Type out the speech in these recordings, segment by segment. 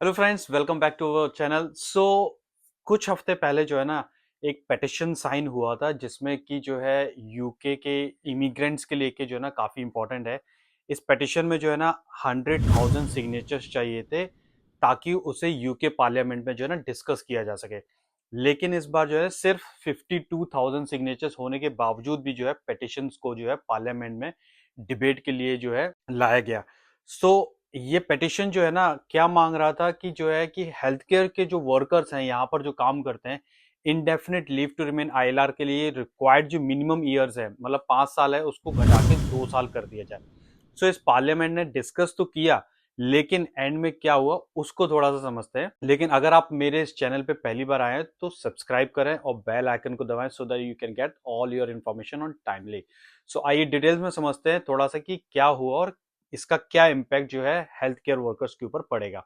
Hello friends, welcome back to our channel. कुछ हफ्ते पहले जो है ना, एक पेटिशन साइन हुआ था जिसमें कि जो है यूके के इमिग्रेंट्स के लिए के जो है ना काफ़ी इम्पोर्टेंट है। इस पेटिशन में जो है ना 100,000 सिग्नेचर्स चाहिए थे ताकि उसे यूके पार्लियामेंट में जो है ना डिस्कस किया जा सके। लेकिन इस बार जो है सिर्फ 52,000 सिग्नेचर्स होने के बावजूद भी जो है पेटिशंस को जो है पार्लियामेंट में डिबेट के लिए जो है लाया गया। सो ये पेटिशन जो है ना क्या मांग रहा था कि जो है कि हेल्थ केयर के जो वर्कर्स हैं यहाँ पर जो काम करते हैं, indefinite leave to remain ILR के लिए रिक्वायर्ड जो मिनिमम ईयर्स है, मतलब 5 साल है, उसको घटा के 2 साल कर दिया जाए। इस पार्लियामेंट ने डिस्कस तो किया, लेकिन एंड में क्या हुआ उसको थोड़ा सा समझते हैं। लेकिन अगर आप मेरे इस चैनल पे पहली बार आए हैं तो सब्सक्राइब करें और बेल आइकन को दबाएं so that you can get all your information on timely. आइए डिटेल्स में समझते हैं थोड़ा सा कि क्या हुआ और इसका क्या इम्पैक्ट जो है हेल्थ केयर वर्कर्स के ऊपर पड़ेगा।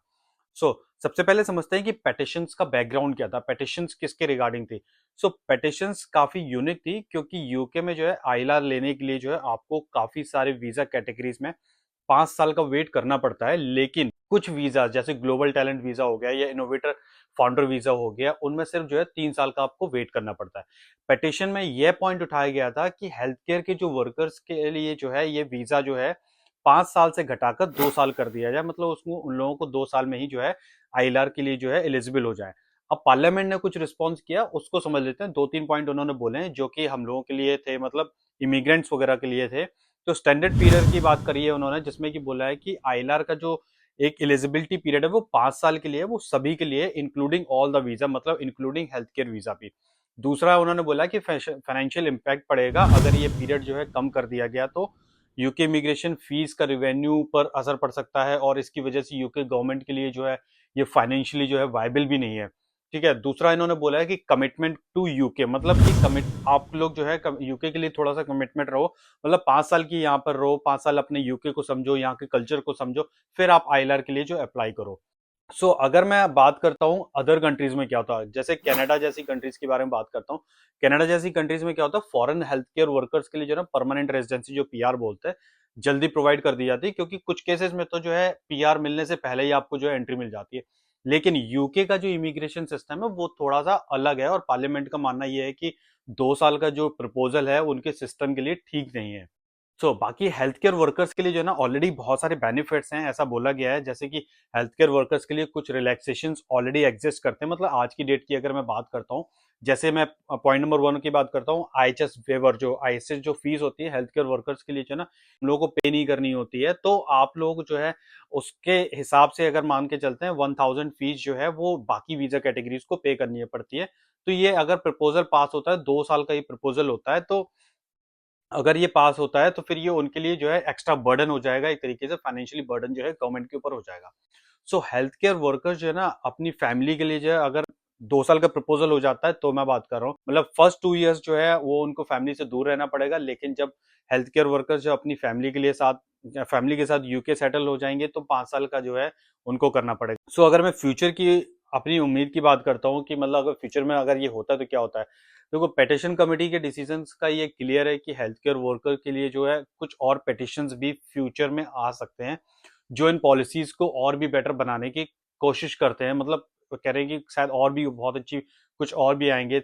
सबसे पहले समझते हैं कि पेटिशंस का बैकग्राउंड क्या था, पेटिशंस किसके रिगार्डिंग थी। पेटिशंस काफी यूनिक थी क्योंकि यूके में जो है आईएलआर लेने के लिए जो है आपको काफी सारे वीजा कैटेगरीज में 5 साल का वेट करना पड़ता है। लेकिन कुछ वीजा जैसे ग्लोबल टैलेंट वीजा हो गया या इनोवेटर फाउंडर वीजा हो गया, उनमें सिर्फ जो है 3 साल का आपको वेट करना पड़ता है। पेटिशन में यह पॉइंट उठाया गया था कि हेल्थ केयर के जो वर्कर्स के लिए जो है ये वीजा जो है 5 साल से घटाकर 2 साल कर दिया जाए, मतलब उसको उन लोगों को 2 साल में ही जो है आईएलआर के लिए जो है एलिजिबल हो जाए। अब पार्लियामेंट ने कुछ रिस्पॉन्स किया, उसको समझ लेते हैं। 2-3 पॉइंट उन्होंने बोले हैं जो कि हम लोगों के लिए थे, मतलब इमिग्रेंट्स वगैरह के लिए थे। तो स्टैंडर्ड पीरियड की बात करी है उन्होंने, जिसमें कि बोला है कि आईएलआर का जो एक एलिजिबिलिटी पीरियड है वो 5 साल के लिए है, वो सभी के लिए इंक्लूडिंग ऑल द वीजा, मतलब इंक्लूडिंग हेल्थ केयर वीजा भी। दूसरा उन्होंने बोला कि फाइनेंशियल इंपैक्ट पड़ेगा अगर ये पीरियड जो है कम कर दिया गया, तो यूके इमिग्रेशन फीस का रिवेन्यू पर असर पड़ सकता है और इसकी वजह से यूके गवर्नमेंट के लिए जो है ये फाइनेंशियली जो है वायबल भी नहीं है। ठीक है। दूसरा इन्होंने बोला है कि कमिटमेंट टू यूके, मतलब कि कमिट आप लोग जो है यूके के लिए थोड़ा सा कमिटमेंट रहो, मतलब 5 साल की यहाँ पर रहो, 5 साल अपने यूके को समझो, यहाँ के कल्चर को समझो, फिर आप आईएलआर के लिए जो अप्लाई करो। अगर मैं बात करता हूँ अदर कंट्रीज में क्या होता है, जैसे कनाडा जैसी कंट्रीज के बारे में बात करता हूँ। कनाडा जैसी कंट्रीज में क्या होता है, फॉरेन हेल्थ केयर वर्कर्स के लिए जो है परमानेंट रेजिडेंसी, जो पीआर बोलते हैं, जल्दी प्रोवाइड कर दी जाती है, क्योंकि कुछ केसेस में तो जो है पीआर मिलने से पहले ही आपको जो है एंट्री मिल जाती है। लेकिन यूके का जो इमिग्रेशन सिस्टम है वो थोड़ा सा अलग है, और पार्लियामेंट का मानना यह है कि 2 साल का जो प्रपोजल है उनके सिस्टम के लिए ठीक नहीं है। बाकी हेल्थ केयर वर्कर्स के लिए जो है ना ऑलरेडी बहुत सारे बेनिफिट्स हैं, ऐसा बोला गया है। जैसे कि हेल्थ केयर वर्कर्स के लिए कुछ रिलैक्सेशंस ऑलरेडी एग्जिस्ट करते हैं, मतलब आज की डेट की अगर मैं बात करता हूँ, जैसे मैं पॉइंट नंबर 1 की बात करता हूँ, आईएचएस वेवर, जो आईएचएस जो फीस होती है हेल्थ केयर वर्कर्स के लिए जो है ना, उन लोगों को पे नहीं करनी होती है, तो आप लोग जो है उसके हिसाब से अगर मान के चलते हैं 1000 फीस जो है वो बाकी वीजा कैटेगरीज को पे करनी पड़ती है। तो ये अगर प्रपोजल पास होता है, 2 साल का ये प्रपोजल होता है, तो अगर ये पास होता है तो फिर ये उनके लिए जो है एक्स्ट्रा बर्डन हो जाएगा, एक तरीके से फाइनेंशियली बर्डन जो है गवर्नमेंट के ऊपर हो जाएगा। हेल्थ केयर वर्कर्स जो है ना अपनी फैमिली के लिए जो है, अगर 2 साल का प्रपोजल हो जाता है तो मैं बात कर रहा हूँ, मतलब फर्स्ट 2 इयर्स जो है वो उनको फैमिली से दूर रहना पड़ेगा। लेकिन जब हेल्थ केयर वर्कर्स जो अपनी फैमिली के साथ यूके सेटल हो जाएंगे तो 5 साल का जो है उनको करना पड़ेगा। अगर मैं फ्यूचर की अपनी उम्मीद की बात करता हूँ कि मतलब अगर फ्यूचर में अगर ये होता है तो क्या होता है, देखो पेटिशन कमेटी के डिसीजंस का ये क्लियर है कि हेल्थ केयर वर्कर के लिए जो है कुछ और पेटिशंस भी फ्यूचर में आ सकते हैं, जो इन पॉलिसीज को और भी बेटर बनाने की कोशिश करते हैं, मतलब कह रहे हैं कि शायद और भी बहुत अच्छी कुछ और भी आएंगे।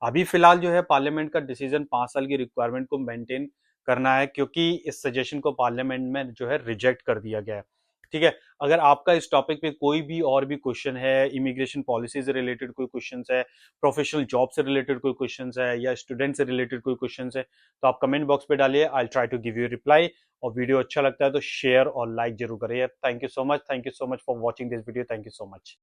अभी फिलहाल जो है पार्लियामेंट का डिसीजन 5 साल की रिक्वायरमेंट को मेंटेन करना है, क्योंकि इस सजेशन को पार्लियामेंट में जो है रिजेक्ट कर दिया गया है। ठीक है। अगर आपका इस टॉपिक पे कोई भी और भी क्वेश्चन है, इमिग्रेशन पॉलिसी से रिलेटेड कोई क्वेश्चन है, प्रोफेशनल जॉब से रिलेटेड कोई क्वेश्चन है, या स्टूडेंट से रिलेटेड कोई क्वेश्चन है, तो आप कमेंट बॉक्स पे डालिए, I try to give you reply. और वीडियो अच्छा लगता है तो शेयर और लाइक जरूर करिए। Thank you so much, thank you so much for watching this video, thank you so much.